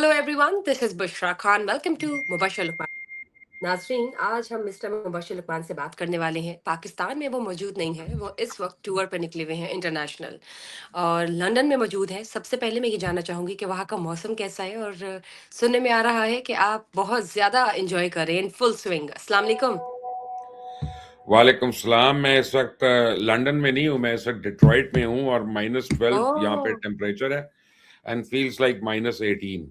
Hello everyone, this is Bushra Khan. Welcome to Mubashir Lukman. नाजरीन, आज हम मिस्टर मुबशर लुकमान से बात करने वाले हैं। पाकिस्तान में वो मौजूद नहीं है, वो इस वक्त टूर पर निकले हुए हैं इंटरनेशनल, और लंदन में मौजूद है। सबसे पहले मैं ये जानना चाहूंगी कि वहाँ का मौसम कैसा है, और सुनने में आ रहा है कि आप बहुत ज्यादा एंजॉय कर रहे हैं, इन फुल स्विंग। अस्सलाम वालेकुम। वालेकुम सलाम। मैं इस वक्त लंदन में नहीं हूँ, मैं इस वक्त डिट्रॉइट में हूँ और -12 यहाँ पे ओह, टेम्परेचर है एंड फील्स लाइक -18।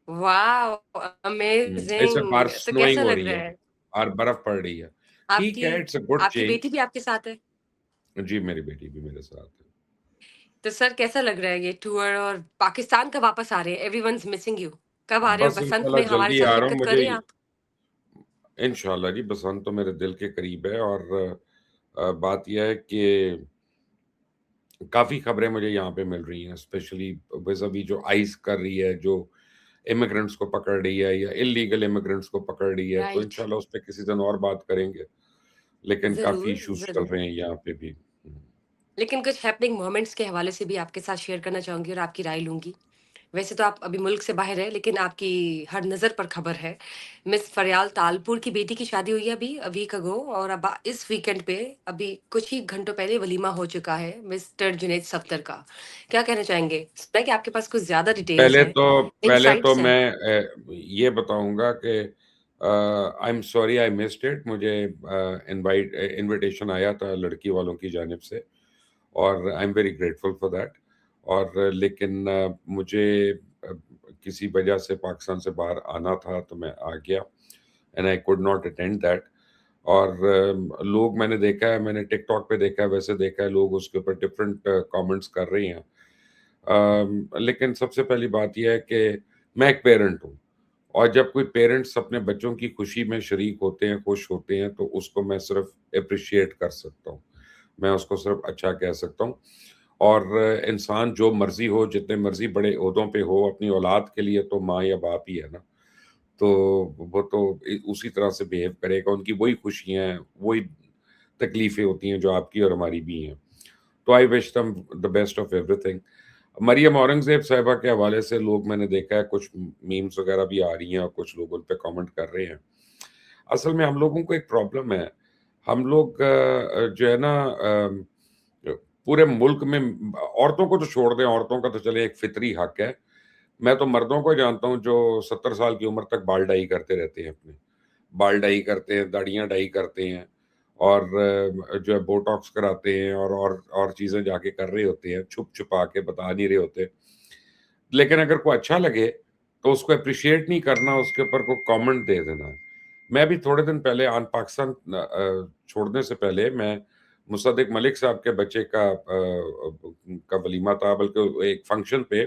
वाह, इस वक्त अमेजिंग। बाहर तो कैसा स्नोइंग हो लग रही रहा है है? और बर्फ पड़ रही है। ठीक आपकी है, इट्स अ गुड आपकी चेंज। बेटी भी आपके साथ है? जी, मेरी बेटी भी मेरे साथ है। तो सर, कैसा लग रहा है ये टूर, और पाकिस्तान कब वापस आ रहे हैं? Everyone's missing you. कब आ रहे हो? बस बसंत इंशाल्लाह में हमारे जल्दी साथ आ रहा हूँ। शिरकत मुझे करें आप। इंशाल्लाह जी, बसंत तो मेरे दिल के करीब है। और बात यह है कि काफ़ी खबरें मुझे यहाँ पे मिल रही हैं, स्पेशली विज़ावी जो आइस कर रही है, जो इमिग्रेंट्स को पकड़ रही है या इल्लीगल इमिग्रेंट्स को पकड़ रही है। तो राइट। इंशाल्लाह उस पे किसी दिन और बात करेंगे। लेकिन काफ़ी जरूर इश्यूज़ चल जरूर। रहे हैं यहाँ पे भी। लेकिन कुछ हैपनिंग मोमेंट्स के हवाले से भी आपके साथ शेयर करना चाहूंगी और आपकी राय लूंगी। वैसे तो आप अभी मुल्क से बाहर है, लेकिन आपकी हर नज़र पर खबर है। मिस फरियाल तालपुर की बेटी की शादी हुई है अभी अ वीक अगो, और अब इस वीकेंड पे अभी कुछ ही घंटों पहले वलीमा हो चुका है मिस्टर जुनैद सफ्दर का। क्या कहना चाहेंगे? सुना है कि आपके पास कुछ ज्यादा डिटेल्स पहले हैं, तो पहले तो इनसाइट्स हैं। मैं ये बताऊँगा कि I am sorry I missed it. मुझे इन्विटेशन आया था लड़की वालों की जानिब से और I am very grateful for that. और लेकिन मुझे अ, किसी वजह से पाकिस्तान से बाहर आना था तो मैं आ गया and I could not attend that. और लोग मैंने देखा है, मैंने टिकटॉक पे देखा है, वैसे देखा है, लोग उसके ऊपर डिफरेंट कमेंट्स कर रहे हैं। लेकिन सबसे पहली बात ये है कि मैं एक पेरेंट हूँ और जब कोई पेरेंट्स अपने बच्चों की खुशी में शरीक होते हैं, खुश होते हैं, तो उसको मैं सिर्फ एप्रिशिएट कर सकता हूँ। मैं उसको सिर्फ अच्छा कह सकता हूँ। और इंसान जो मर्ज़ी हो, जितने मर्ज़ी बड़े ओहदों पे हो, अपनी औलाद के लिए तो माँ या बाप ही है ना। तो वो तो उसी तरह से बिहेव करेगा, उनकी वही खुशियाँ हैं, वही तकलीफ़ें होती हैं जो आपकी और हमारी भी हैं। तो I wish them the best of everything. Maryam Aurangzeb साहिबा के हवाले से लोग मैंने देखा है, कुछ मीम्स वगैरह भी आ रही हैं और कुछ लोग उन पे कमेंट कर रहे हैं। असल में हम लोगों को एक प्रॉब्लम है। हम लोग जो है ना पूरे मुल्क में औरतों को तो छोड़ दें, औरतों का तो चले एक फितरी हक है। मैं तो मर्दों को जानता हूँ जो 70 साल की उम्र तक बाल डाई करते रहते हैं अपने। बाल डाई करते हैं, दाढ़ियाँ डाई करते हैं और जो है बोटॉक्स कराते हैं और चीज़ें जाके कर रहे होते हैं, छुप-छुपा के बता नहीं रहे होते। लेकिन अगर कोई अच्छा लगे, तो उसको एप्रिशिएट नहीं करना, उसके ऊपर कोई कमेंट दे देना। मैं भी थोड़े दिन पहले पाकिस्तान छोड़ने से पहले मैं मुसद्दिक मलिक साहब के बच्चे का वलीमा था, बल्कि एक फंक्शन पे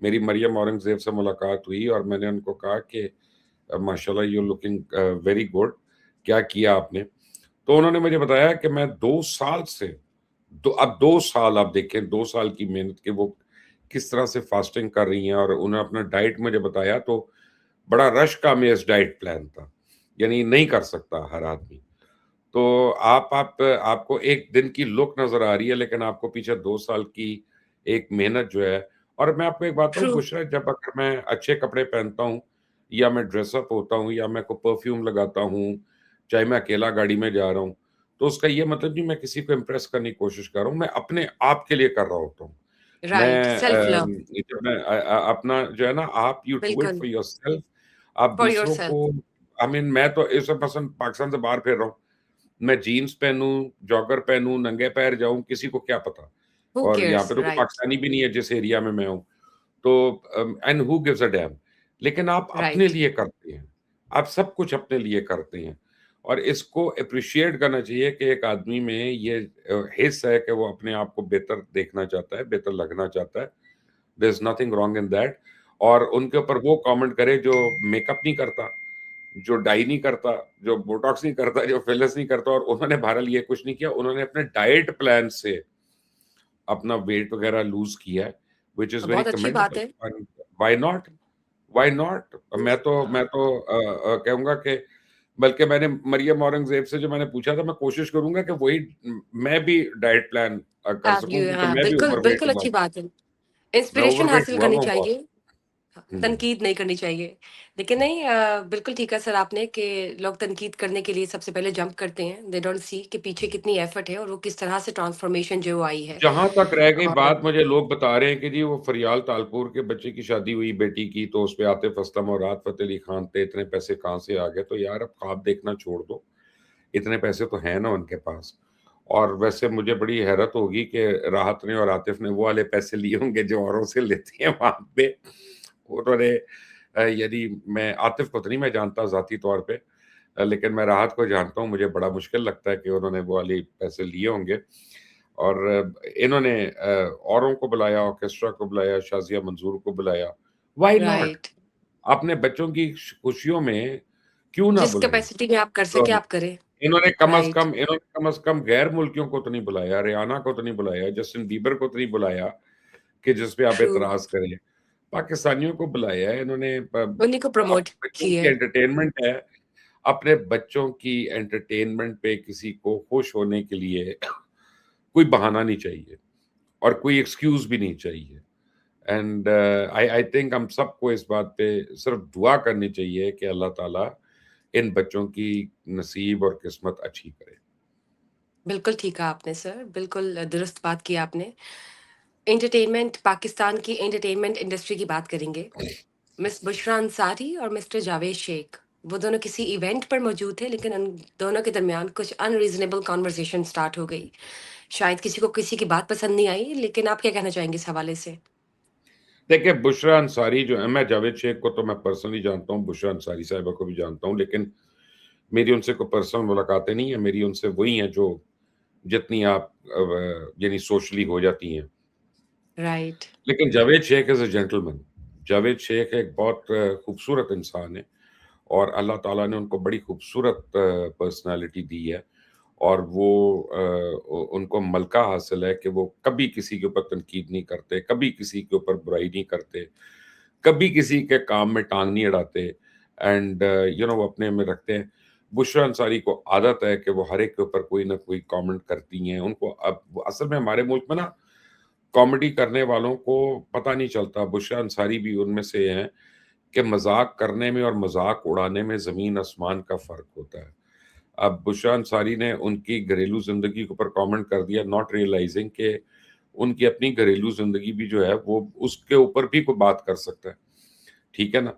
मेरी मरियम औरंगज़ेब से मुलाकात हुई और मैंने उनको कहा कि माशाल्लाह यू लुकिंग वेरी गुड, क्या किया आपने? तो उन्होंने मुझे बताया कि मैं 2 साल से दो अब 2 साल आप देखें, 2 साल की मेहनत के वो किस तरह से फास्टिंग कर रही हैं और उन्होंने अपना डाइट मुझे बताया तो बड़ा रश का मेज़ डाइट प्लान था। यानी नहीं कर सकता हर आदमी। तो आपको एक दिन की लुक नज़र आ रही है, लेकिन आपको पीछे 2 साल की एक मेहनत जो है। और मैं आपको एक बात कहूँ ट्रू। बुशरा, जब अगर मैं अच्छे कपड़े पहनता हूँ या मैं ड्रेस अप होता हूँ या मैं कोई परफ्यूम लगाता हूँ, चाहे मैं अकेला गाड़ी में जा रहा हूँ, तो उसका ये मतलब नहीं मैं किसी को इम्प्रेस करने की कोशिश कर रहा हूँ, मैं अपने आप के लिए कर रहा होता हूँ। राइट, मैं सेल्फ लव। जब मैं अपना जो है ना, आप यू डू इट बिल्कुल। For yourself. आप फॉर योर दूसरों सेल्फ। को आई मीन मैं तो इस मसलन पाकिस्तान से बाहर फिर रहा हूँ। मैं जीन्स पहनूँ, जॉगर पहनूँ, नंगे पैर जाऊँ, किसी को क्या पता? हु और यहाँ केयर्स, पे तो कोई राइट। पाकिस्तानी भी नहीं है जिस एरिया में मैं हूँ। तो and who gives a dam? लेकिन आप अपने राइट। लिए करते हैं। आप सब कुछ अपने लिए करते हैं और इसको एप्रिशिएट करना चाहिए कि एक आदमी में ये हिस्स है कि वो अपने आप को बेहतर देखना चाहता है, बेहतर लगना चाहता है। There is nothing wrong in that. और उनके ऊपर वो कमेंट करे जो मेकअप नहीं करता, जो डाई नहीं करता, जो बोटॉक्स नहीं करता, जो फिलर्स नहीं करता। और उन्होंने बहरहाल ये कुछ नहीं किया, उन्होंने अपने डाइट प्लान से अपना वेट वगैरह लूज़ किया है, व्हिच इज़ वेरी बहुत अच्छी बात कमेंडेबल। है। And why not? Why not? मैं तो कहूँगा कि बल्कि मैंने मरियम औरंगज़ेब से जो मैंने पूछा था, मैं कोशिश करूँगा कि वही मैं भी डाइट प्लान कर आप सकूँ, ये, क्योंकि हाँ, मैं भी बिल्कुल ओवरवेट बिल्कुल हुआ अच्छी हूँ। बात है। मैं इंस्पिरेशन ओवरवेट हासिल हुआ करनी हुआ बहुत। चाहिए। हुँ। तनकीद नहीं करनी चाहिए। लेकिन नहीं बिल्कुल ठीक है सर आपने कि लोग तनकीद करने के लिए सबसे पहले जंप करते हैं। दे डोंट सी कि पीछे कितनी एफर्ट है और वो किस तरह से ट्रांसफॉर्मेशन जो आई है। जहाँ तक रह गई और बात, मुझे लोग बता रहे हैं कि जी वो फरियाल तालपुर के बच्चे की शादी हुई बेटी की, तो उसपे आतिफ असलम और राहत फ़तेह अली खान थे, इतने पैसे कहाँ से आ गए? तो यार अब ख्वाब देखना छोड़ दो, इतने पैसे तो हैं ना उनके पास। और वैसे मुझे बड़ी हैरत होगी कि राहत ने और आतिफ ने वो वाले पैसे लिए होंगे जो औरों से लेते हैं वहाँ पे। उन्होंने यदि मैं आतिफ को तो नहीं मैं जानता ज़ाती तौर पे, लेकिन मैं राहत को जानता हूँ, मुझे बड़ा मुश्किल लगता है कि उन्होंने वो वाले पैसे लिए होंगे। और इन्होंने औरों को बुलाया, ऑर्केस्ट्रा को बुलाया, शाज़िया मंसूर को बुलाया। Why not? राइट, अपने बच्चों की खुशियों में क्यों ना जिस बुलाएँ? कैपेसिटी में आप कर तो सके आप करें। राइट, इन्होंने कम से कम गैर मुल्कियों को तो नहीं बुलाया, रियाना को तो नहीं बुलाया, जस्टिन बीबर को तो नहीं बुलाया कि जिस पे आप ट्रू, एतराज़ करें। पाकिस्तानियों को बुलाया है इन्होंने। उन्हीं को प्रमोट अपने बच्चों किए। की एंटरटेनमेंट है, अपने बच्चों की एंटरटेनमेंट पे किसी को खुश होने के लिए कोई बहाना नहीं चाहिए और कोई एक्सक्यूज़ भी नहीं चाहिए। एंड आई थिंक हम सबको इस बात पे सिर्फ़ दुआ करनी चाहिए कि अल्लाह ताला इन बच्चों की नसीब और किस्मत अच्छी करे। बिल्कुल ठीक कहा आपने सर, बिल्कुल दुरुस्त बात की आपने। एंटरटेनमेंट पाकिस्तान की एंटरटेनमेंट इंडस्ट्री की बात करेंगे। मिस बुशरा अंसारी और मिस्टर जावेद शेख, वो दोनों किसी इवेंट पर मौजूद थे लेकिन उन दोनों के दरमियान कुछ अनरीज़नेबल कन्वर्सेशन स्टार्ट हो गई। शायद किसी को किसी की बात पसंद नहीं आई, लेकिन आप क्या कहना चाहेंगे इस हवाले से? देखिए, बुशरा अंसारी जो है, मैं जावेद शेख को तो मैं पर्सनली जानता हूँ, बुशरा अंसारी साहिबा को भी जानता हूँ, लेकिन मेरी उनसे कोई पर्सनल मुलाकातें नहीं हैं, मेरी उनसे वही हैं जो जितनी आप यानी सोशली हो जाती हैं। राइट, लेकिन Javed Sheikh is a gentleman. Javed Sheikh एक बहुत खूबसूरत इंसान है और अल्लाह ताला ने उनको बड़ी खूबसूरत पर्सनैलिटी दी है और वो उनको मलका हासिल है कि वो कभी किसी के ऊपर तनकीद नहीं करते, कभी किसी के ऊपर बुराई नहीं करते, कभी किसी के काम में टाँग नहीं अड़ाते एंड वो अपने में रखते हैं। बुशरा अंसारी को आदत है कि वो हर एक के ऊपर कोई ना कोई कमेंट करती हैं। उनको अब असल में हमारे मुल्क में ना कॉमेडी करने वालों को पता नहीं चलता, बुशरा अंसारी भी उनमें से हैं कि मज़ाक करने में और मज़ाक उड़ाने में ज़मीन-आसमान का फ़र्क होता है। अब बुशरा अंसारी ने उनकी घरेलू ज़िंदगी के ऊपर कमेंट कर दिया, नॉट रियलाइज़िंग कि उनकी अपनी घरेलू ज़िंदगी भी जो है वो उसके ऊपर भी कोई बात कर सकता है, ठीक है ना?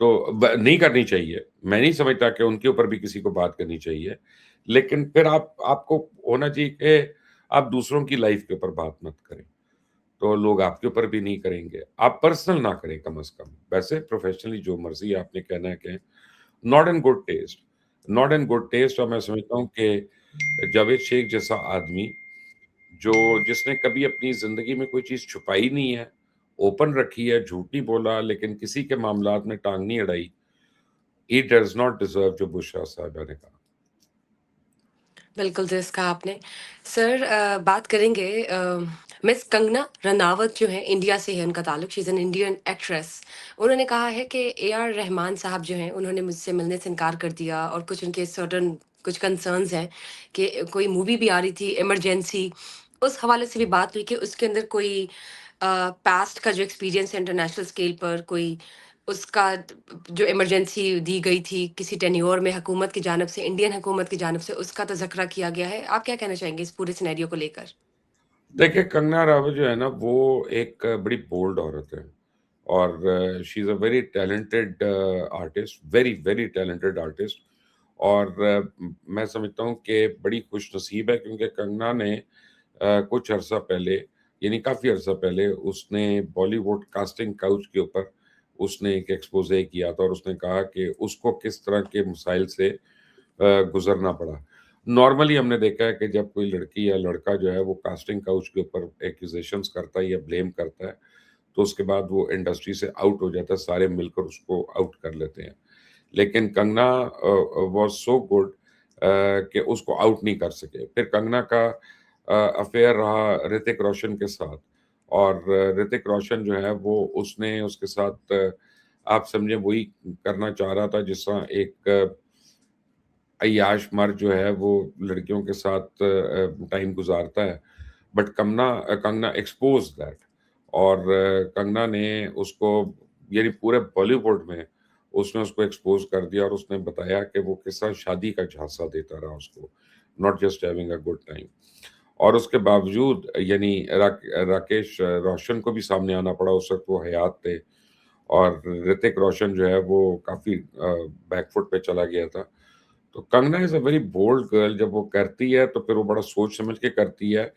तो ब नहीं करनी चाहिए। मैं नहीं समझता कि उनके ऊपर भी किसी को बात करनी चाहिए। लेकिन फिर आपको होना चाहिए कि आप दूसरों की लाइफ़ के ऊपर बात मत करें। तो लोग आपके ऊपर भी नहीं करेंगे। आप पर्सनल ना करें कम से कम। वैसे प्रोफ़ेशनली जो मर्ज़ी आपने कहना है कहें। Not in good taste, not in good taste. और मैं समझता हूँ कि जावेद शेख जैसा आदमी जो जिसने कभी अपनी ज़िंदगी में कोई चीज़ छुपाई नहीं है, ओपन रखी है, झूठ नहीं बोला, लेकिन किसी के मामलात में टाँग नहीं अड़ाई, ही डज़ नॉट डिज़र्व जो बुशरा साहिबा ने कहा। बिल्कुल दुरुस्त कहा आपने। सर बात करेंगे मिस कंगना रनावत जो हैं इंडिया से है उनका ताल्लुक, she is an Indian actress. उन्होंने कहा है कि ए आर रहमान साहब जो हैं उन्होंने मुझसे मिलने से इनकार कर दिया और कुछ उनके सर्टेन कुछ कंसर्न्स हैं कि कोई मूवी भी आ रही थी इमरजेंसी, उस हवाले से भी बात हुई कि उसके अंदर कोई पास्ट का जो एक्सपीरियंस है इंटरनेशनल स्केल पर कोई उसका जो इमरजेंसी दी गई थी किसी टेन्योर में हुकूमत की जानिब से, इंडियन हुकूमत की जानिब से, उसका तज़किरा किया गया है। आप क्या कहना चाहेंगे इस पूरे सिनेरियो को लेकर? देखिए, कंगना रावत जो है ना, वो एक बड़ी बोल्ड औरत है और she is a very talented artist, very, very talented artist. और मैं समझता हूँ कि बड़ी खुशनसीब है क्योंकि कंगना ने कुछ अरसा पहले, यानी काफ़ी अरसा पहले, उसने बॉलीवुड कास्टिंग काउच के ऊपर उसने एक एक्सपोज़े किया था और उसने कहा कि उसको किस तरह के मसाइल से गुज़रना पड़ा। नॉर्मली हमने देखा है कि जब कोई लड़की या लड़का जो है वो कास्टिंग काउच के ऊपर एक्यूज़ेशंस करता है या ब्लेम करता है, तो उसके बाद वो इंडस्ट्री से आउट हो जाता है, सारे मिलकर उसको आउट कर लेते हैं। लेकिन कंगना वाज़ सो गुड कि उसको आउट नहीं कर सके। फिर कंगना का अफ़ेयर रहा ऋतिक रोशन के साथ और ऋतिक रोशन जो है वो उसने उसके साथ आप समझें वही करना चाह रहा था जिस तरह एक अय्याश मर्द जो है वो लड़कियों के साथ टाइम गुज़ारता है। बट कंगना एक्सपोज़ दैट और कंगना ने उसको यानी पूरे बॉलीवुड में उसने उसको एक्सपोज़ कर दिया और उसने बताया कि वो किस तरह शादी का झांसा देता रहा उसको, not just having a good time. और उसके बावजूद यानी राकेश रोशन को भी सामने आना पड़ा, उस वक़्त वो हयात थे और ऋतिक रोशन जो है वो काफ़ी बैक फुट पे चला गया था। तो Kangana is a very bold girl, जब वो करती है तो फिर वो बड़ा सोच समझ के करती है।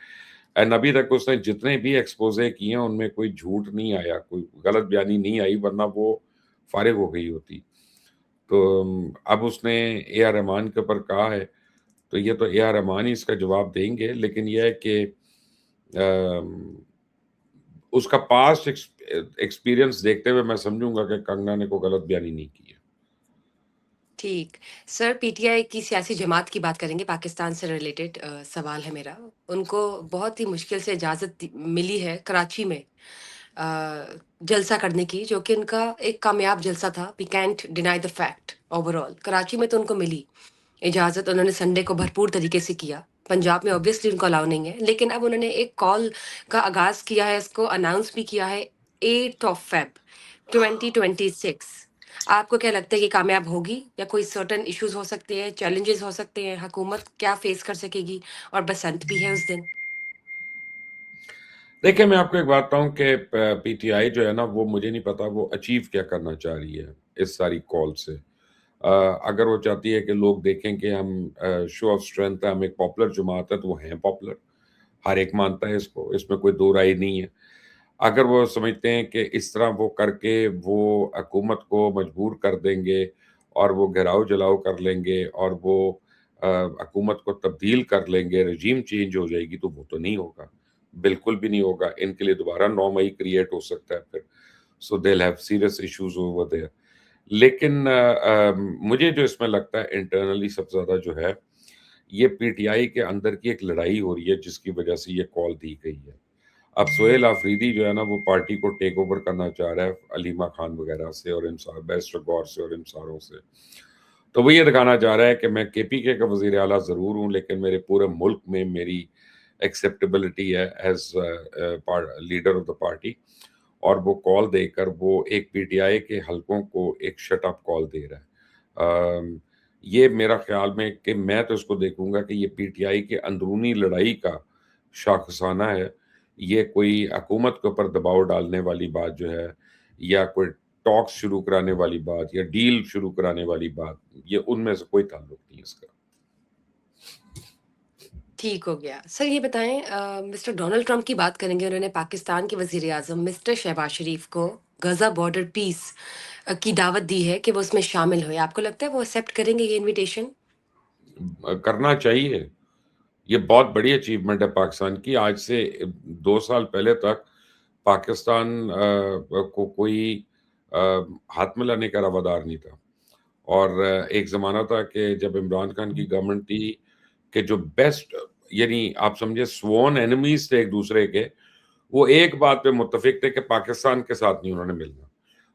एंड अभी तक उसने जितने भी एक्सपोज़े किए हैं उनमें कोई झूठ नहीं आया, कोई गलत बयानी नहीं आई, वरना वो फ़ारिग हो गई होती। तो अब उसने ए आर रहमान के ऊपर कहा है, तो ये तो ए आर रहमान ही इसका जवाब देंगे, लेकिन ये है कि अम, उसका पास्ट एक्सपीरियंस देखते हुए मैं समझूँगा कि कंगना ने कोई गलत बयानी नहीं की है। ठीक। सर, पीटीआई की सियासी जमात की बात करेंगे, पाकिस्तान से रिलेटेड सवाल है मेरा। उनको बहुत ही मुश्किल से इजाज़त मिली है कराची में जलसा करने की, जो कि उनका एक कामयाब जलसा था। We can't deny the fact overall. Karachi में तो उनको मिली इजाज़त, उन्होंने संडे को भरपूर तरीके से किया। पंजाब में ऑब्वियसली उनको अलाउ नहीं है, लेकिन अब उन्होंने एक कॉल का आगाज़ किया है, इसको अनाउंस भी किया है 8 ऑफ फ़ेब 2026। आपको क्या लगता है कि कामयाब होगी या कोई सर्टेन इश्यूज़ हो सकते हैं, चैलेंजेस हो सकते हैं, हुकूमत क्या फेस कर सकेगी? और बसंत भी है उस दिन। देखिए, मैं आपको एक बात बताऊँ कि पीटीआई जो है ना, वो मुझे नहीं पता वो अचीव क्या करना चाह रही है, इस सारी कॉल से। अगर वो चाहती है कि लोग देखें कि हम शो ऑफ स्ट्रेंथ है, हम एक पॉपुलर जमात है, तो वो हैं पॉपुलर। हर एक मानता है इसको, इसमें कोई दो राय नहीं है। अगर वो समझते हैं कि इस तरह वो करके वो हुकूमत को मजबूर कर देंगे और वो घेराव-जलाओ कर लेंगे और वो हुकूमत को तब्दील कर लेंगे, रेजीम चेंज हो जाएगी, तो वो तो नहीं होगा। बिल्कुल भी नहीं होगा। इनके लिए दोबारा 9 मई क्रिएट हो सकता है फिर। So they will have serious issues over there. लेकिन मुझे जो इसमें लगता है इंटरनली सबसे ज़्यादा जो है, ये पीटीआई के अंदर की एक लड़ाई हो रही है जिसकी वजह से ये कॉल दी गई है। अब सोहेल आफरीदी जो है ना वो पार्टी को टेक ओवर करना चाह रहा है अलीमा खान वगैरह से और इन सार बैरिस्टर गौर से और इन सारों से। तो वो ये दिखाना चाह रहा है कि मैं केपीके का वज़ीर आला ज़रूर हूँ, लेकिन मेरे पूरे मुल्क में मेरी एक्सेप्टेबिलिटी है as leader of the party. और वो कॉल देकर वो एक पीटीआई के हलकों को एक शट अप कॉल दे रहा है। ये मेरा ख़्याल में कि मैं तो इसको देखूँगा कि ये पीटीआई की अंदरूनी लड़ाई का शाखसाना है। ये कोई हुकूमत के ऊपर दबाव डालने वाली बात जो है या कोई टॉक्स शुरू कराने वाली बात या डील शुरू कराने वाली बात, ये उनमें से कोई ताल्लुक नहीं है इसका। ठीक हो गया। सर, ये बताएँ, मिस्टर डोनाल्ड ट्रंप की बात करेंगे। उन्होंने पाकिस्तान के वज़ीर-ए-आज़म मिस्टर शहबाज शरीफ को गज़ा बॉर्डर पीस की दावत दी है कि वो उसमें शामिल हों। आपको लगता है वो एक्सेप्ट करेंगे ये इन्विटेशन? करना चाहिए। ये बहुत बड़ी अचीवमेंट है पाकिस्तान की। आज से 2 साल पहले तक पाकिस्तान को कोई अ, हाथ मिलाने का रवादार नहीं था। और एक ज़माना था कि जब इमरान खान की गवर्नमेंट थी कि जो बेस्ट यानी आप समझिए स्वॉन एनिमीज़ थे एक-दूसरे के, वो एक बात पे मुत्तफ़िक थे कि पाकिस्तान के साथ नहीं उन्होंने मिलना।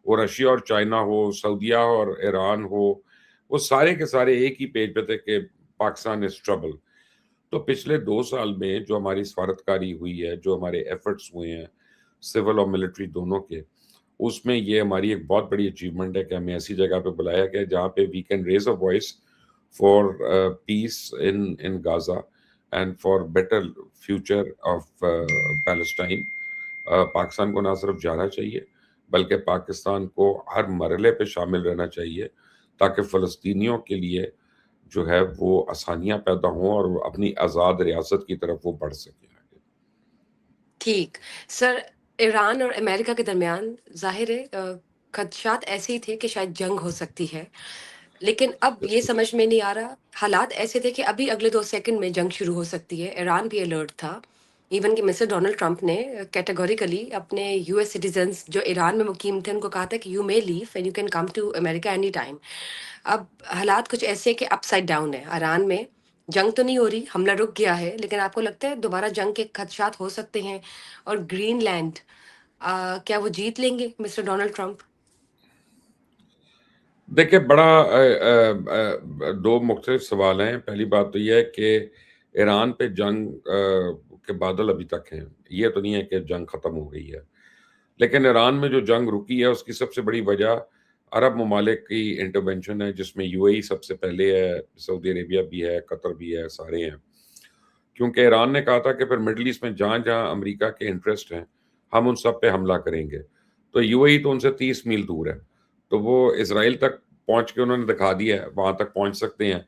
वो रशिया और चाइना हो, सऊदीया और ईरान हो, वो सारे के सारे एक ही पेज पे थे कि पाकिस्तान इज़ ट्रबल। तो पिछले 2 साल में जो हमारी सफारतकारी हुई है, जो हमारे एफर्ट्स हुए हैं, सिविल और मिलिट्री दोनों के, उसमें ये हमारी एक बहुत बड़ी अचीवमेंट है कि हमें ऐसी जगह पे बुलाया गया है जहाँ पे we can raise a voice for peace in in Gaza and for better future of Palestine. Pakistan को ना सिर्फ जाना चाहिए, बल्कि पाकिस्तान को हर मरहले पे शामिल रहना चाहिए, ताकि फ़लस्तीनियों के लिए जो है वो आसानियाँ पैदा हों और वो अपनी आज़ाद रियासत की तरफ वो बढ़ सकें आगे। ठीक। सर, ईरान और अमेरिका के दरमियान ज़ाहिर है खदशात ऐसे ही थे कि शायद जंग हो सकती है। लेकिन अब ये समझ में नहीं आ रहा, हालात ऐसे थे कि अभी अगले 2 सेकंड में जंग शुरू हो सकती है। ईरान भी अलर्ट था। इवन कि मिस्टर डोनाल्ड ट्रंप ने कैटेगोरिकली अपने यूएस सिटिज़न्स जो ईरान में मुकीम थे उनको कहा था कि you may leave and you can come to America any time. अब हालात कुछ ऐसे हैं कि अपसाइड डाउन है। ईरान में जंग तो नहीं हो रही, हमला रुक गया है, लेकिन आपको लगता है दोबारा जंग के खदशात हो सकते हैं? और ग्रीनलैंड क्या वो जीत लेंगे मिस्टर डोनाल्ड ट्रंप? देखिए बड़ा 2 मुख्तलिफ सवाल हैं। पहली बात तो ये है कि ईरान पे जंग के बादल अभी तक हैं। ये तो नहीं है कि जंग ख़त्म हो गई है। लेकिन ईरान में जो जंग रुकी है उसकी सबसे बड़ी वजह अरब ममालिक की इंटरवेंशन है, जिसमें यूएई सबसे पहले है, सऊदी अरेबिया भी है, कतर भी है, सारे हैं। क्योंकि ईरान ने कहा था कि फिर मिडल ईस्ट में जहाँ-जहाँ अमेरिका के इंटरेस्ट हैं, हम उन सब पे हमला करेंगे। तो यूएई तो उनसे 30 मील दूर है, तो वो इज़राइल तक पहुँच के उन्होंने दिखा दिया है, वहाँ तक पहुँच सकते हैं।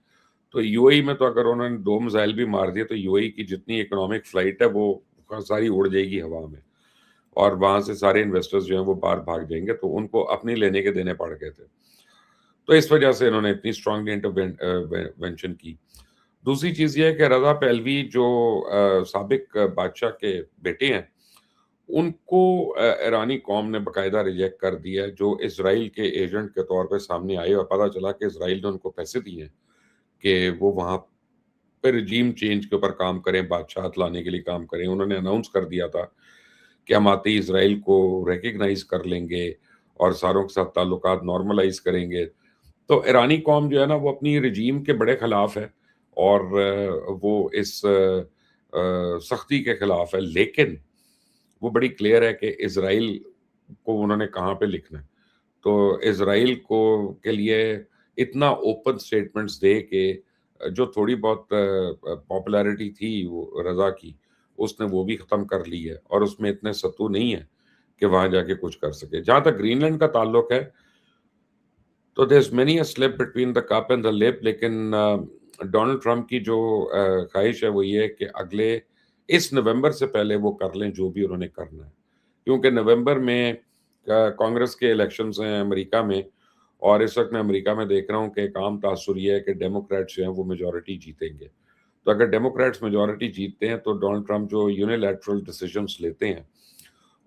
तो यूएई में तो अगर उन्होंने 2 मिसाइल भी मार दिए, तो यूएई की जितनी इकोनॉमिक फ्लाइट है, वो सारी उड़ जाएगी हवा में और वहाँ से सारे इन्वेस्टर्स जो हैं, वो बाहर भाग जाएँगे, तो उनको अपने लेने के देने पड़ गए थे। तो इस वजह से इन्होंने इतनी स्ट्रांगली वेंशन की। दूसरी चीज़ ये है कि रज़ा पहलवी जो साबिक बादशाह के बेटे हैं, उनको ईरानी कौम ने बाकायदा रिजेक्ट कर दिया है, जो इज़राइल के एजेंट के तौर पे सामने आए और पता चला कि इज़राइल ने उनको पैसे दिए हैं कि वो वहाँ पे रेजीम चेंज के ऊपर काम करें, बादशाहत लाने के लिए काम करें। उन्होंने अनाउंस कर दिया था कि हम आते ही इज़राइल को रिकॉग्नाइज़ कर लेंगे और सारों के साथ ताल्लुकात नॉर्मलाइज़ करेंगे। तो ईरानी कौम जो है ना, वो अपनी रेजीम के बड़े खिलाफ है और वो इस सख्ती के खिलाफ है, लेकिन वो बड़ी क्लियर है कि इज़राइल को उन्होंने कहाँ पे लिखना है। तो इज़राइल को के लिए इतना ओपन स्टेटमेंट्स दे के जो थोड़ी बहुत पॉपुलैरिटी थी वो रज़ा की, उसने वो भी ख़त्म कर ली है और उसमें इतने सत्तू नहीं है कि वहाँ जाके कुछ कर सके। जहाँ तक ग्रीनलैंड का ताल्लुक है, तो there is many a slip between the cup and the lip, लेकिन डोनाल्ड ट्रम्प की जो ख़्वाहिश है वो ये है कि अगले इस नवंबर से पहले वो कर लें जो भी उन्होंने करना है। क्योंकि नवंबर में कांग्रेस के इलेक्शंस हैं अमेरिका में और इस वक़्त मैं अमेरिका में देख रहा हूँ कि एक आम तासुर ये है कि डेमोक्रेट्स जो हैं वो मेजॉरिटी जीतेंगे। तो अगर डेमोक्रेट्स मेजॉरिटी जीतते हैं तो डोनाल्ड ट्रम्प जो यूनिलैटरल डिसीजंस लेते हैं,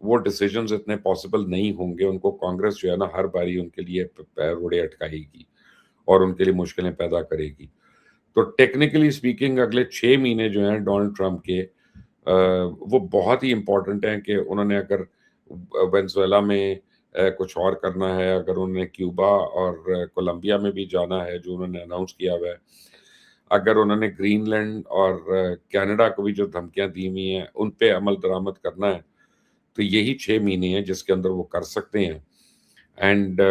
वो डिसीजंस इतने पॉसिबल नहीं होंगे। उनको कांग्रेस जो है ना हर बारी उनके लिए रोड़े अटकाएगी और उनके लिए मुश्किलें पैदा करेगी। तो टेक्निकली स्पीकिंग अगले 6 महीने जो हैं डोनाल्ड ट्रम्प के वो बहुत ही इम्पोर्टेंट हैं कि उन्होंने अगर वेनेज़ुएला में कुछ और करना है, अगर उन्होंने क्यूबा और कोलंबिया में भी जाना है जो उन्होंने अनाउंस किया हुआ है, अगर उन्होंने ग्रीनलैंड और कनाडा को भी जो धमकियाँ दी हुई हैं, उन पे अमल दरामद करना है, तो यही 6 महीने हैं जिसके अंदर वो कर सकते हैं। एंड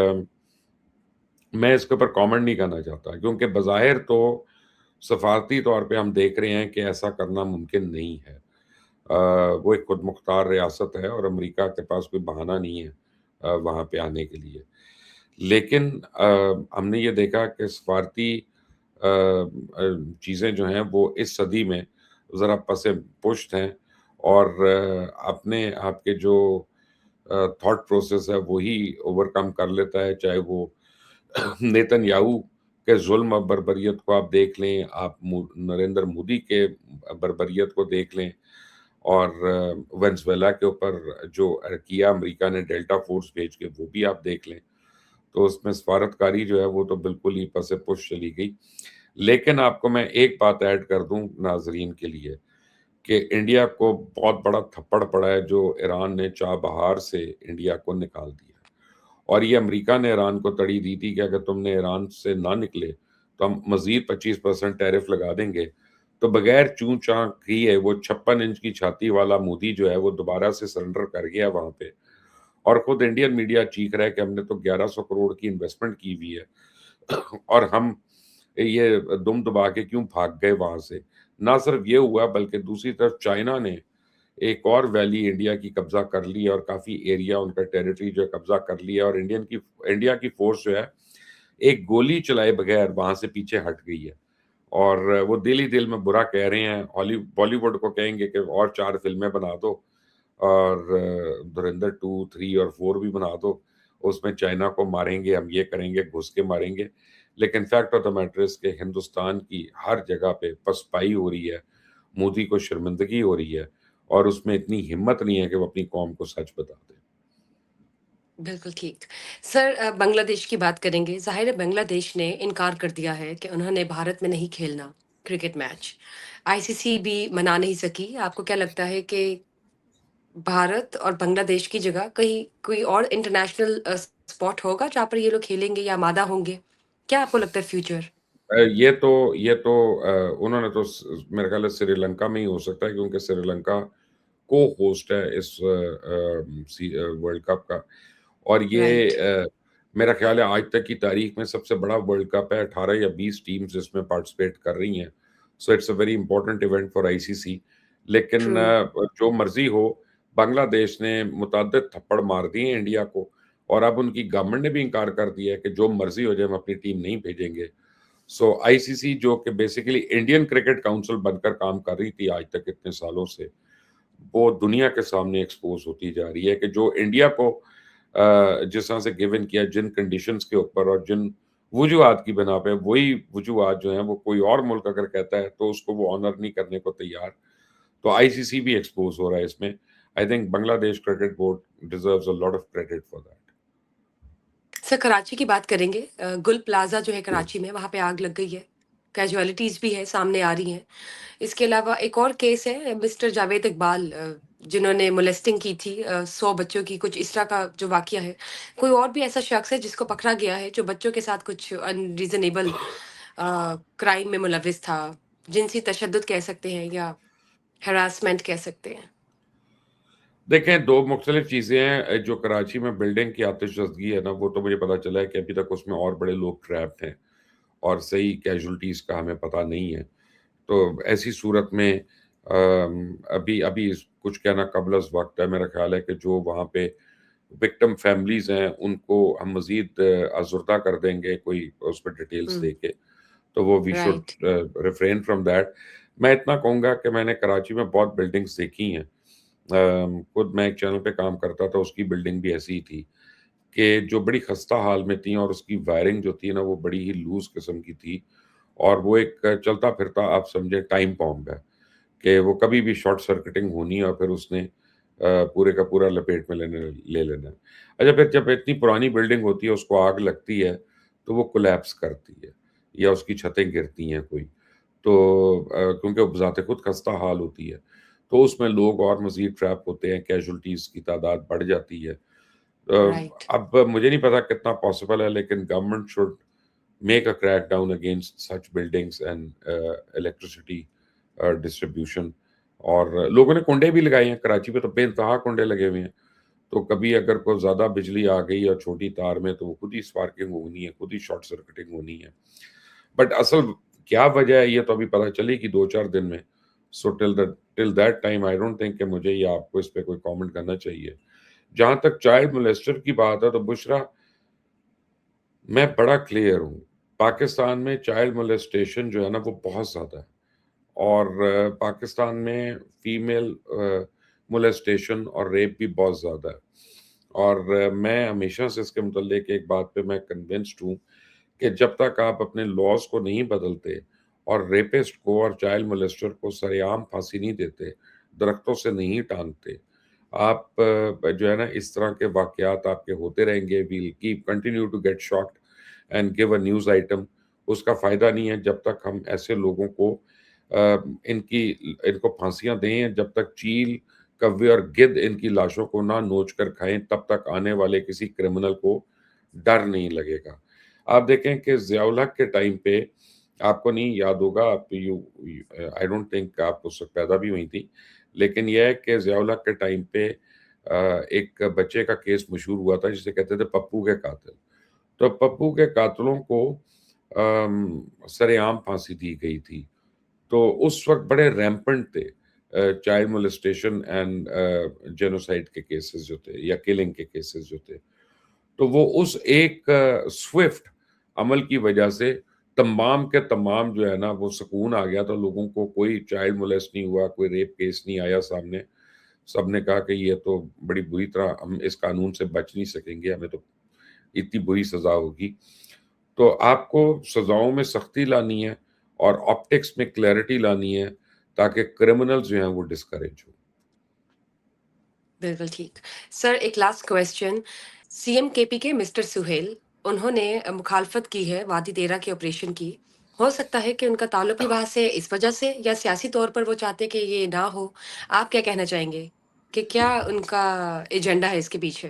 मैं इसके ऊपर कमेंट नहीं करना चाहता क्योंकि बज़ाहिर तो सफ़ारती तौर पे हम देख रहे हैं कि ऐसा करना मुमकिन नहीं है। वो एक खुद मुख्तार रियासत है और अमेरिका के पास कोई बहाना नहीं है वहाँ पे आने के लिए। लेकिन हमने ये देखा कि सफ़ारती चीज़ें जो हैं वो इस सदी में ज़रा पसे पुश्त हैं और अपने आप के जो थॉट प्रोसेस है वही ओवरकम कर लेता है, चाहे वो नेतन्याहू के ज़ुल्म और बर्बरियत को आप देख लें, आप नरेंद्र मोदी के बर्बरियत को देख लें और वेनेज़ुएला के ऊपर जो किया अमेरिका ने डेल्टा फ़ोर्स भेज के वो भी आप देख लें। तो उसमें सफारतकारी जो है वो तो बिल्कुल ही पस-ए-पुश चली गई। लेकिन आपको मैं एक बात ऐड कर दूँ नाज़रीन के लिए कि इंडिया को बहुत बड़ा थप्पड़ पड़ा है जो ईरान ने चाबहार से इंडिया को निकाल दिया। और ये अमेरिका ने ईरान को तड़ी दी थी कि अगर तुमने ईरान से ना निकले, तो हम मज़ीद 25% टैरिफ लगा देंगे। तो बगैर चूँ-चाँ किए वो 56 इंच की छाती वाला मोदी जो है वो दोबारा से सरेंडर कर गया वहाँ पे। और खुद इंडियन मीडिया चीख रहा है कि हमने तो 1100 करोड़ की इन्वेस्टमेंट की हुई है और हम ये दुम दबा के क्यों भाग गए वहाँ से। ना सिर्फ ये हुआ बल्कि दूसरी तरफ चाइना ने एक और वैली इंडिया की कब्ज़ा कर ली है और काफ़ी एरिया उनका टेरिटरी जो है कब्ज़ा कर लिया और इंडिया की फ़ोर्स जो है, एक गोली चलाए बगैर वहाँ से पीछे हट गई है। और वो दिल ही दिल में बुरा कह रहे हैं, बॉलीवुड को कहेंगे कि और 4 फ़िल्में बना दो और धुरंधर 2, 3 और 4 भी बना दो। उसमें चाइना को मारेंगे, हम ये करेंगे, घुस के मारेंगे। लेकिन fact of the matter is कि हिंदुस्तान की हर जगह पे पसपाई हो रही है, मोदी को शर्मिंदगी हो रही है और उसमें इतनी हिम्मत नहीं है कि वो अपनी कौम को सच बता दे। बिल्कुल ठीक। सर बांग्लादेश की बात करेंगे। ज़ाहिर है बांग्लादेश ने इनकार कर दिया है कि उन्होंने भारत में नहीं खेलना क्रिकेट मैच। आईसीसी भी मना नहीं सकी। आपको क्या लगता है कि भारत और बांग्लादेश की जगह कहीं कोई और इंटरनेशनल स्पॉट होगा जहाँ पर ये लोग खेलेंगे या आमादा होंगे? क्या आपको लगता है फ्यूचर? ये तो उन्होंने तो मेरे ख्याल है श्रीलंका में ही हो सकता है क्योंकि श्रीलंका को होस्ट है इस वर्ल्ड कप का। और ये राइट, मेरा ख्याल है आज तक की तारीख में सबसे बड़ा वर्ल्ड कप है। 18 या 20 टीम्स इसमें पार्टिसिपेट कर रही हैं। So it's a very important event for ICC. लेकिन ट्रू, जो मर्जी हो, बांग्लादेश ने मुतअद्दिद थप्पड़ मार दिए इंडिया को, और अब उनकी गवर्नमेंट ने भी इनकार कर दिया है कि जो मर्जी हो जाए, हम अपनी टीम नहीं भेजेंगे। सो आईसीसी, जो कि बेसिकली इंडियन क्रिकेट काउंसिल बनकर काम कर रही थी आज तक इतने सालों से, वो दुनिया के सामने एक्सपोज होती जा रही है कि जो इंडिया को जिस तरह से गिवन किया, जिन कंडीशंस के ऊपर और जिन वजूहात की बिना पे, वही वजूहात जो हैं वो कोई और मुल्क अगर कहता है तो उसको वो ऑनर नहीं करने को तैयार। तो आईसीसी भी एक्सपोज हो रहा है इसमें। I think Bangladesh cricket board deserves a lot of credit for that. Sir Karachi की बात करेंगे। गुल प्लाज़ा जो है कराची में, वहाँ पे आग लग गई है। कैजुअलिटीज़ भी है, सामने आ रही हैं। इसके अलावा एक और केस है मिस्टर जावेद इकबाल, जिन्होंने मोलेस्टिंग की थी 100 बच्चों की, कुछ इस तरह का जो वाक़या है। कोई और भी ऐसा शख्स है जिसको पकड़ा गया है जो बच्चों के साथ कुछ अनरीज़नेबल क्राइम में मुलविस था, जिनसी तशद्दुद कह सकते हैं या हैरेसमेंट कह सकते हैं? देखें, 2 मुख्तलिफ चीज़ें हैं। जो कराची में बिल्डिंग की आतिशज़दगी है ना, वो तो मुझे पता चला है कि अभी तक उसमें और बड़े लोग ट्रैप्ड हैं और सही कैजुअल्टीज़ का हमें पता नहीं है। तो ऐसी सूरत में अभी अभी कुछ कहना क़ब्ल अज़ वक़्त है। मेरा ख़्याल है कि जो वहाँ पे विक्टिम फैमिलीज़ हैं, उनको हम मज़ीद आज़ुर्दा कर देंगे कोई उस पे डिटेल्स हुँ, दे के, तो वो we should right, refrain from that. मैं इतना कहूँगा कि मैंने कराची में बहुत बिल्डिंग्स देखी हैं। खुद मैं एक चैनल पे काम करता था, उसकी बिल्डिंग भी ऐसी ही थी कि जो बड़ी खस्ता हाल में थी, और उसकी वायरिंग जो थी ना, वो बड़ी ही लूज़ किस्म की थी, और वो एक चलता-फिरता, आप समझें, टाइम बॉम्ब है कि वो कभी भी शॉर्ट सर्किटिंग होनी है और फिर उसने पूरे का पूरा लपेट में ले लेना है। अच्छा, फिर जब इतनी पुरानी बिल्डिंग होती है, उसको आग लगती है, तो वो कोलैप्स करती है या उसकी छतें गिरती हैं कोई। तो क्योंकि वो बज़ाते खुद खस्ता हाल होती है, तो उसमें लोग और मज़ीद ट्रैप होते हैं, कैजुअल्टीज़ की तादाद बढ़ जाती है। राइट, अब मुझे नहीं पता कितना पॉसिबल है, लेकिन government should make a crack down against such buildings and electricity distribution. और लोगों ने कुंडे भी लगाए हैं, कराची में तो बेइंतहा कुंडे लगे हुए हैं। तो कभी अगर कोई ज़्यादा बिजली आ गई और छोटी तार में, तो वो खुद ही स्पार्किंग होनी है, खुद ही शॉर्ट सर्किटिंग होनी है। बट असल क्या वजह है, ये तो अभी पता चलेगी 2-4 दिन में। So till that time I don't think कि मुझे या आपको इस पे कोई कमेंट करना चाहिए। जहाँ तक चाइल्ड मोलेस्टर की बात है, तो बुशरा, मैं बड़ा क्लियर हूँ। पाकिस्तान में चाइल्ड मोलेस्टेशन जो है ना, वो बहुत ज़्यादा है। और पाकिस्तान में फीमेल मोलेस्टेशन और रेप भी बहुत ज़्यादा है। और मैं हमेशा से इसके मुतल्लिक एक बात पे मैं कन्विंस्ड हूँ कि जब तक आप अपने लॉज़ को नहीं बदलते और रेपिस्ट को और चाइल्ड मोलेस्टर को सरेआम फांसी नहीं देते, दरख्तों से नहीं टाँगते, आप जो है ना, इस तरह के वाक़यात आपके होते रहेंगे। We'll keep continue to get shocked and give a news item. उसका फ़ायदा नहीं है जब तक हम ऐसे लोगों को इनकी इनको फांसियाँ दें, जब तक चील, कौवे और गिद्ध इनकी लाशों को ना नोच कर खाएँ, तब तक आने वाले किसी क्रिमिनल को डर नहीं लगेगा। आप देखें कि ज़ियाउल हक के टाइम पे, आपको नहीं याद होगा, आप आई डोंट थिंक आप उस वक़्त पैदा भी हुई थी। लेकिन ये है कि ज़ियाउल हक के टाइम पे एक बच्चे का केस मशहूर हुआ था जिसे कहते थे पप्पू के कातिल। तो पप्पू के कातिलों को सरेआम फांसी दी गई थी। तो उस वक़्त बड़े रैम्पेंट थे चाइल्ड मोलेस्टेशन एंड जेनोसाइड के केसेस जो थे, या किलिंग के केसेस जो थे। तो वो उस एक स्विफ्ट अमल की वजह से तमाम के तमाम जो है ना, वो सुकून आ गया था लोगों को। कोई चाइल्ड मोलेस्ट नहीं हुआ, कोई रेप केस नहीं आया सामने। सबने कहा कि ये तो बड़ी बुरी तरह, हम इस कानून से बच नहीं सकेंगे, हमें तो इतनी बुरी सज़ा होगी। तो आपको सज़ाओं में सख्ती लानी है और ऑप्टिक्स में क्लैरिटी लानी है, ताकि क्रिमिनल्स जो हैं वो डिस्करेज हों। बिल्कुल ठीक। सर एक लास्ट क्वेश्चन, सीएम केपी के मिस्टर सुहेल, उन्होंने मुखालफत की है वादी तेरह के ऑपरेशन की। हो सकता है कि उनका ताल्लुक विवाह से इस वजह से, या सियासी तौर पर वो चाहते कि ये ना हो। आप क्या कहना चाहेंगे कि क्या उनका एजेंडा है इसके पीछे?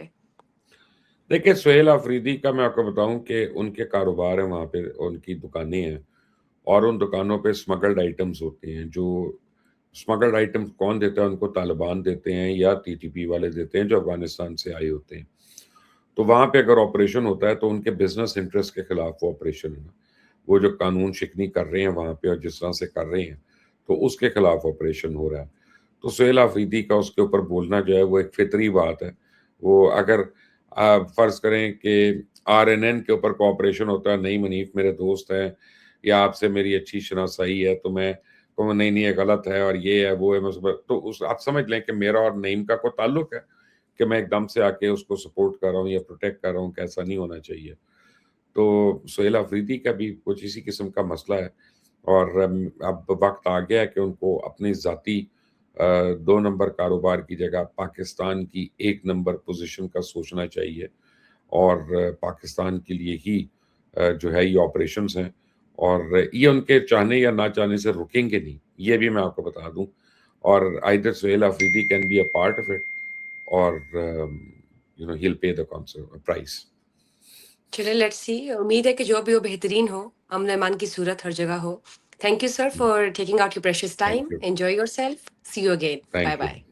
देखिए, सुहेल आफरीदी का मैं आपको बताऊँ कि उनके कारोबार हैं वहाँ पे, उनकी दुकानें हैं, और उन दुकानों पे स्मगल्ड आइटम्स होते हैं जो स्मगल्ड आइटम्स कौन देता है? उनको तालिबान देते हैं या टीटीपी वाले देते हैं जो अफ़गानिस्तान से आए होते हैं। तो वहाँ पे अगर ऑपरेशन होता है तो उनके बिज़नेस इंटरेस्ट के खिलाफ वो ऑपरेशन है। वो जो कानून शिकनी कर रहे हैं वहाँ पे और जिस तरह से कर रहे हैं, तो उसके खिलाफ ऑपरेशन हो रहा है। तो सुहेल आफरीदी का उसके ऊपर बोलना जो है वो एक फ़ितरी बात है। वो अगर फ़र्ज़ करें कि आरएनएन के ऊपर कोऑपरेशन होता है, नहीं मनीफ मेरे दोस्त हैं या आपसे मेरी अच्छी शनासाई है, तो मैं कहूँगा नहीं, नहीं ये गलत है और ये है, वो है, मैं उस पर तो उस आप समझ लें कि मेरा और नईम का कोई ताल्लुक है कि मैं एकदम से आके उसको सपोर्ट कर रहा हूँ या प्रोटेक्ट कर रहा हूँ कि ऐसा नहीं होना चाहिए। तो सुहेल अफरीदी का भी कुछ इसी किस्म का मसला है और अब वक़्त आ गया है कि उनको अपनी ज़ाती 2 नंबर कारोबार की जगह पाकिस्तान की 1 नंबर पोज़ीशन का सोचना चाहिए और पाकिस्तान के लिए ही जो है ये ऑपरेशंस हैं और ये उनके चाहने या ना चाहने से रुकेंगे नहीं, ये भी मैं आपको बता दूँ और either Suhail Afridi can be a part of it or he will pay the price. चलिए लेट्स सी, उम्मीद है कि जो भी हो बेहतरीन हो, अमन-अमान की सूरत हर जगह हो। थैंक यू सर हुँ, for taking out your precious thank time. You, enjoy yourself. See you again. Thank you. Bye-bye.